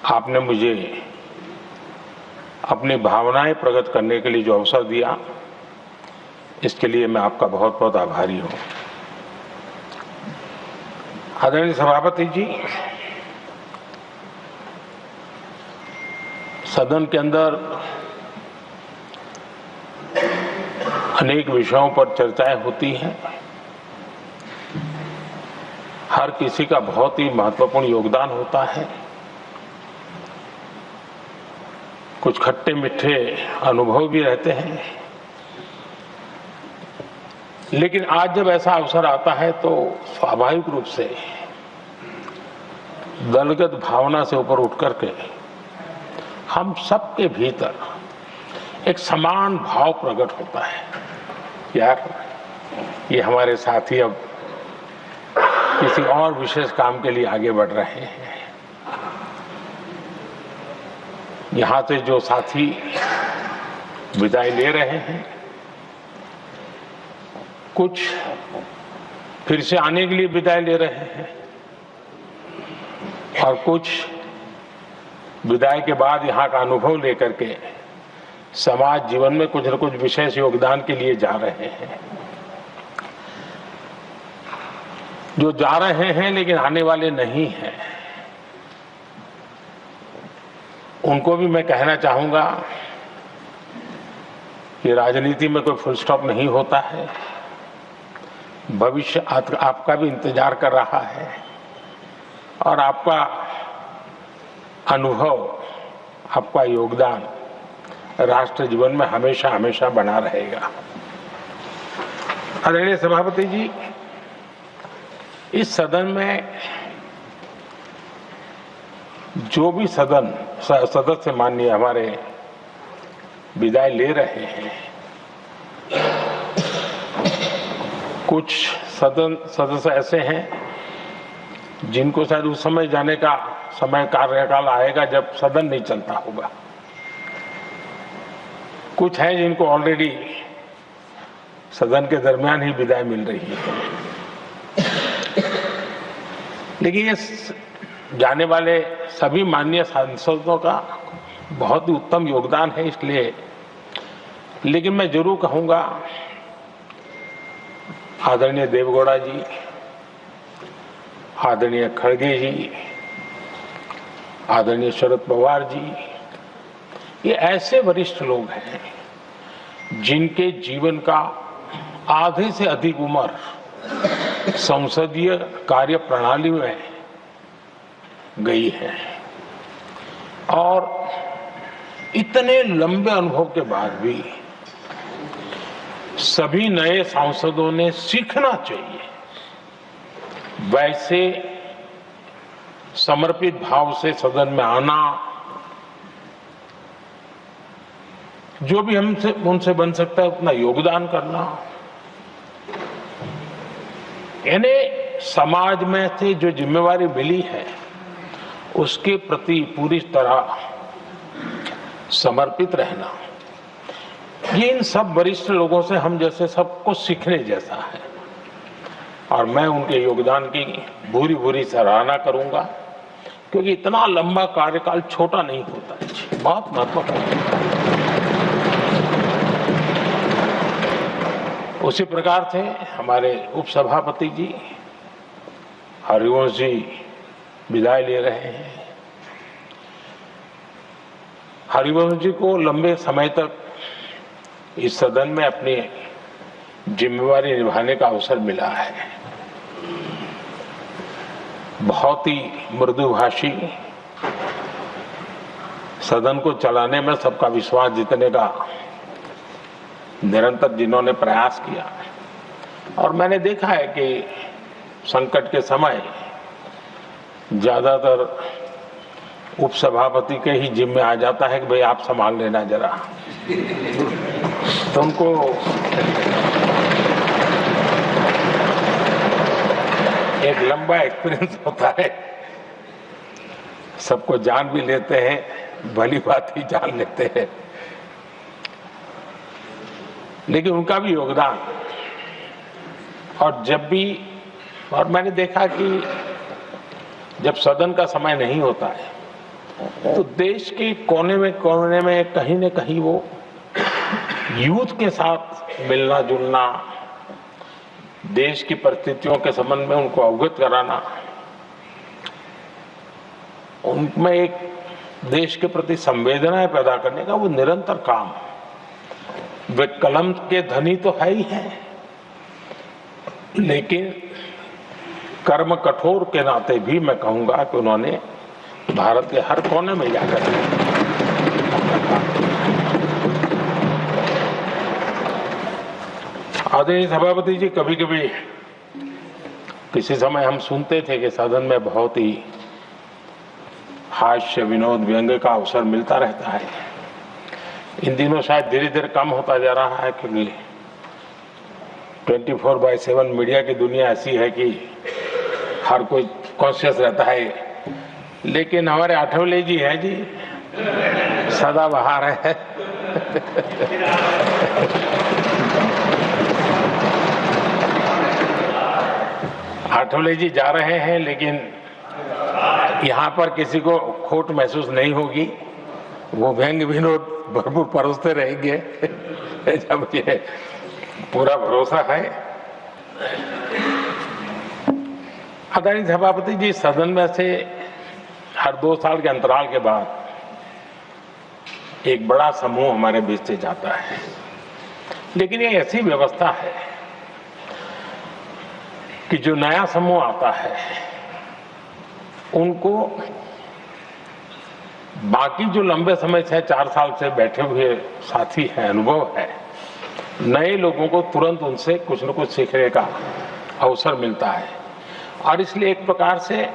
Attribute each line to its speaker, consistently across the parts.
Speaker 1: आपने मुझे अपनी भावनाएं प्रकट करने के लिए जो अवसर दिया, इसके लिए मैं आपका बहुत बहुत आभारी हूं। आदरणीय सभापति जी, सदन के अंदर अनेक विषयों पर चर्चाएं होती हैं। हर किसी का बहुत ही महत्वपूर्ण योगदान होता है। कुछ खट्टे मीठे अनुभव भी रहते हैं, लेकिन आज जब ऐसा अवसर आता है तो स्वाभाविक रूप से दलगत भावना से ऊपर उठ करके हम सबके भीतर एक समान भाव प्रकट होता है। यार, ये हमारे साथी अब किसी और विशेष काम के लिए आगे बढ़ रहे हैं। यहां से जो साथी विदाई ले रहे हैं, कुछ फिर से आने के लिए विदाई ले रहे हैं और कुछ विदाई के बाद यहाँ का अनुभव लेकर के समाज जीवन में कुछ न कुछ विशेष योगदान के लिए जा रहे हैं। जो जा रहे हैं लेकिन आने वाले नहीं हैं, उनको भी मैं कहना चाहूंगा कि राजनीति में कोई फुल स्टॉप नहीं होता है। भविष्य आपका भी इंतजार कर रहा है और आपका अनुभव, आपका योगदान राष्ट्र जीवन में हमेशा हमेशा बना रहेगा। आदरणीय सभापति जी, इस सदन में जो भी सदस्य माननीय हमारे विदाई ले रहे हैं, कुछ सदस्य ऐसे हैं जिनको शायद उस समय जाने का समय कार्यकाल आएगा जब सदन नहीं चलता होगा। कुछ हैं जिनको ऑलरेडी सदन के दरमियान ही विदाई मिल रही है। लेकिन ये जाने वाले सभी माननीय सांसदों का बहुत ही उत्तम योगदान है, इसलिए लेकिन मैं जरूर कहूंगा, आदरणीय देवगौड़ा जी, आदरणीय खड़गे जी, आदरणीय शरद पवार जी, ये ऐसे वरिष्ठ लोग हैं जिनके जीवन का आधे से अधिक उम्र संसदीय कार्य प्रणाली में गई है और इतने लंबे अनुभव के बाद भी सभी नए सांसदों ने सीखना चाहिए वैसे समर्पित भाव से सदन में आना, जो भी हमसे उनसे बन सकता है उतना योगदान करना, यानी समाज में से जो जिम्मेवारी मिली है उसके प्रति पूरी तरह समर्पित रहना, ये इन सब वरिष्ठ लोगों से हम जैसे सबको सीखने जैसा है और मैं उनके योगदान की भूरी भूरी सराहना करूंगा, क्योंकि इतना लंबा कार्यकाल छोटा नहीं होता है, बहुत महत्वपूर्ण है। उसी प्रकार से हमारे उपसभापति जी हरिवंश जी विदाई ले रहे हैं। हरिवंश जी को लंबे समय तक इस सदन में अपनी जिम्मेवारी निभाने का अवसर मिला है। बहुत ही मृदुभाषी, सदन को चलाने में सबका विश्वास जीतने का निरंतर जिन्होंने प्रयास किया, और मैंने देखा है कि संकट के समय ज्यादातर उपसभापति के ही जिम्मे आ जाता है कि भाई आप संभाल लेना जरा, तो उनको एक लंबा एक्सपीरियंस होता है। सबको जान भी लेते हैं, भली बात ही जान लेते हैं, लेकिन उनका भी योगदान। और जब भी, और मैंने देखा कि जब सदन का समय नहीं होता है तो देश के कोने में कहीं न कहीं वो यूथ के साथ मिलना जुलना, देश की परिस्थितियों के संबंध में उनको अवगत कराना, उनमें एक देश के प्रति संवेदनाएं पैदा करने का वो निरंतर काम। वे कलम के धनी तो है ही हैं, लेकिन कर्म कठोर के नाते भी मैं कहूंगा कि उन्होंने भारत के हर कोने में जाकर आदरणीय सभापति जी, कभी कभी किसी समय हम सुनते थे कि सदन में बहुत ही हास्य विनोद व्यंग्य का अवसर मिलता रहता है। इन दिनों शायद धीरे धीरे कम होता जा रहा है, क्योंकि 24/7 मीडिया की दुनिया ऐसी है कि हर कोई कॉन्शियस रहता है। लेकिन हमारे आठवले जी हैं जी, सदाबहार है। आठवले जी जा रहे हैं, लेकिन यहाँ पर किसी को खोट महसूस नहीं होगी। वो व्यंग्य विनोद भरपूर परोसते रहेंगे, जब ये पूरा भरोसा है। आदरणीय सभापति जी, सदन में से हर 2 साल के अंतराल के बाद एक बड़ा समूह हमारे बीच से जाता है, लेकिन ये ऐसी व्यवस्था है कि जो नया समूह आता है उनको बाकी जो लंबे समय से 4 साल से बैठे हुए साथी हैं, अनुभव है, नए लोगों को तुरंत उनसे कुछ न कुछ सीखने का अवसर मिलता है। और इसलिए एक प्रकार से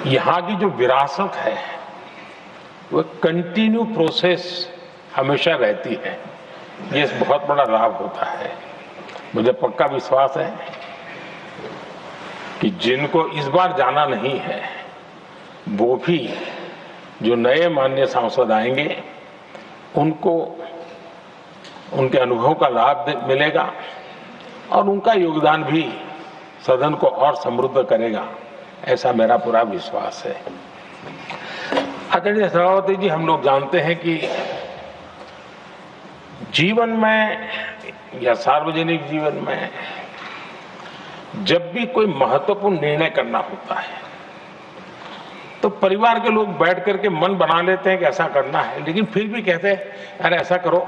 Speaker 1: यहाँ की जो विरासत है वो कंटिन्यू प्रोसेस हमेशा रहती है। ये बहुत बड़ा लाभ होता है। मुझे पक्का विश्वास है कि जिनको इस बार जाना नहीं है वो भी जो नए माननीय सांसद आएंगे उनको उनके अनुभव का लाभ मिलेगा और उनका योगदान भी सदन को और समृद्ध करेगा, ऐसा मेरा पूरा विश्वास है। आदरणीय सभापति जी, हम लोग जानते हैं कि जीवन में या सार्वजनिक जीवन में जब भी कोई महत्वपूर्ण निर्णय करना होता है तो परिवार के लोग बैठ करके मन बना लेते हैं कि ऐसा करना है, लेकिन फिर भी कहते हैं अरे ऐसा करो,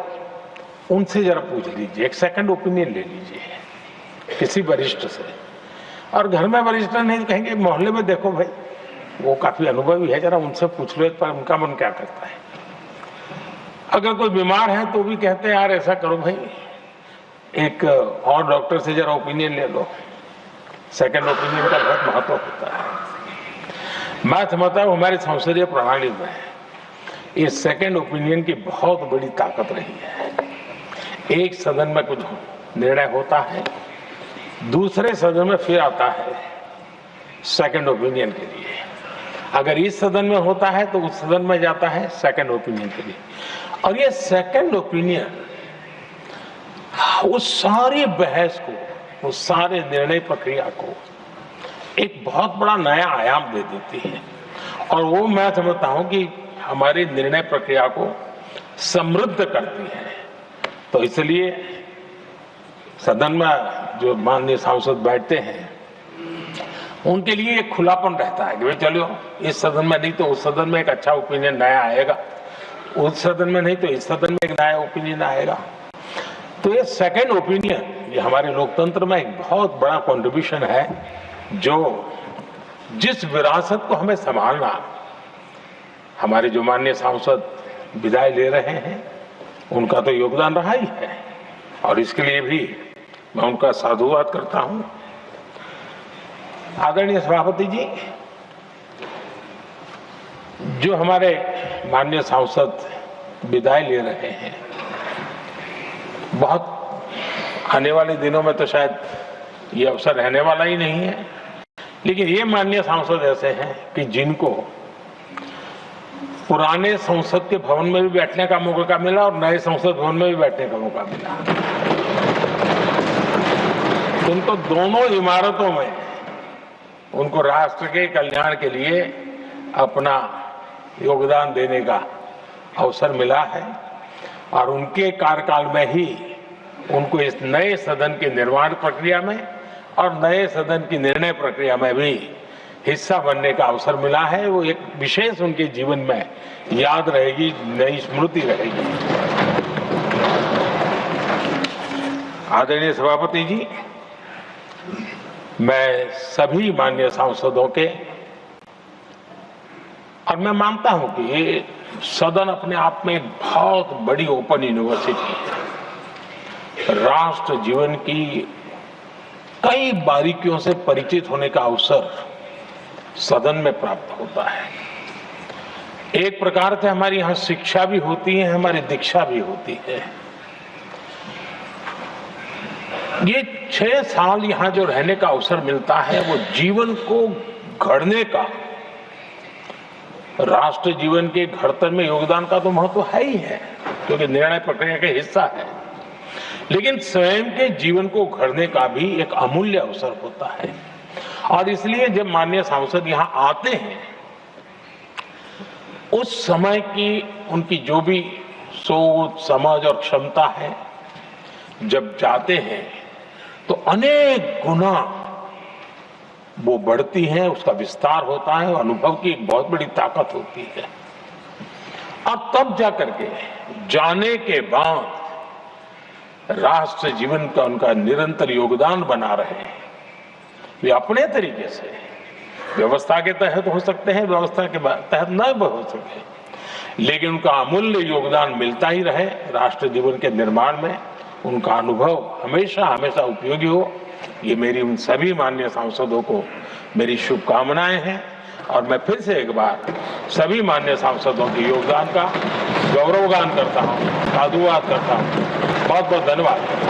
Speaker 1: उनसे जरा पूछ लीजिए, एक सेकंड ओपिनियन ले लीजिए किसी वरिष्ठ से। और घर में वरिष्ठ नहीं तो कहेंगे मोहल्ले में देखो भाई, वो काफी अनुभवी है, जरा उनसे पूछ लो एक बार उनका मन क्या करता है। अगर कोई बीमार है तो भी कहते हैं यार ऐसा करो भाई, एक और डॉक्टर से जरा ओपिनियन ले लो। सेकंड ओपिनियन का बहुत महत्व होता है। मैं समझता हूँ हमारी संसदीय प्रणाली में ये सेकंड ओपिनियन की बहुत बड़ी ताकत रही है। एक सदन में कुछ निर्णय होता है, दूसरे सदन में फिर आता है सेकंड ओपिनियन के लिए। अगर इस सदन में होता है तो उस सदन में जाता है सेकंड ओपिनियन के लिए। और ये सेकंड ओपिनियन उस सारी बहस को, उस सारे निर्णय प्रक्रिया को एक बहुत बड़ा नया आयाम दे देती है। और वो मैं समझता हूं कि हमारी निर्णय प्रक्रिया को समृद्ध करती है। तो इसलिए सदन में जो माननीय सांसद बैठते हैं उनके लिए एक खुलापन रहता है कि भाई चलो इस सदन में नहीं तो उस सदन में एक अच्छा ओपिनियन नया आएगा, उस सदन में नहीं तो इस सदन में एक नया ओपिनियन आएगा। तो ये सेकंड ओपिनियन ये हमारे लोकतंत्र में एक बहुत बड़ा कंट्रीब्यूशन है, जो जिस विरासत को हमें संभालना हमारे जो माननीय सांसद विदाई ले रहे हैं उनका तो योगदान रहा ही है, और इसके लिए भी मैं उनका साधुवाद करता हूं। आदरणीय सभापति जी, जो हमारे माननीय सांसद विदाई ले रहे हैं, बहुत आने वाले दिनों में तो शायद ये अवसर रहने वाला ही नहीं है, लेकिन ये माननीय सांसद ऐसे हैं कि जिनको पुराने संसद के भवन में भी बैठने का मौका मिला और नए संसद भवन में भी बैठने का मौका मिला। उनको दोनों इमारतों में उनको राष्ट्र के कल्याण के लिए अपना योगदान देने का अवसर मिला है और उनके कार्यकाल में ही उनको इस नए सदन के निर्माण प्रक्रिया में और नए सदन की निर्णय प्रक्रिया में भी हिस्सा बनने का अवसर मिला है। वो एक विशेष उनके जीवन में याद रहेगी, नई स्मृति रहेगी। आदरणीय सभापति जी, मैं सभी माननीय सांसदों के, और मैं मानता हूं कि ये सदन अपने आप में एक बहुत बड़ी ओपन यूनिवर्सिटी है। राष्ट्र जीवन की कई बारीकियों से परिचित होने का अवसर सदन में प्राप्त होता है। एक प्रकार से हमारी यहां शिक्षा भी होती है, हमारी दीक्षा भी होती है। ये 6 साल यहां जो रहने का अवसर मिलता है वो जीवन को गढ़ने का, राष्ट्र जीवन के घड़तर में योगदान का तो महत्व है ही है, क्योंकि निर्णय प्रक्रिया का हिस्सा है, लेकिन स्वयं के जीवन को गढ़ने का भी एक अमूल्य अवसर होता है। और इसलिए जब माननीय सांसद यहां आते हैं, उस समय की उनकी जो भी सोच, समझ और क्षमता है, जब जाते हैं तो अनेक गुना वो बढ़ती है, उसका विस्तार होता है, अनुभव की एक बहुत बड़ी ताकत होती है। और तब जाकर के जाने के बाद राष्ट्र जीवन का उनका निरंतर योगदान बना रहे हैं। वे अपने तरीके से व्यवस्था के तहत हो सकते हैं, व्यवस्था के तहत न हो सके, लेकिन उनका अमूल्य योगदान मिलता ही रहे राष्ट्र जीवन के निर्माण में। उनका अनुभव हमेशा हमेशा उपयोगी हो, ये मेरी उन सभी माननीय सांसदों को मेरी शुभकामनाएं हैं। और मैं फिर से एक बार सभी माननीय सांसदों के योगदान का गौरवगान करता हूं, साधुवाद करता हूं। बहुत बहुत धन्यवाद।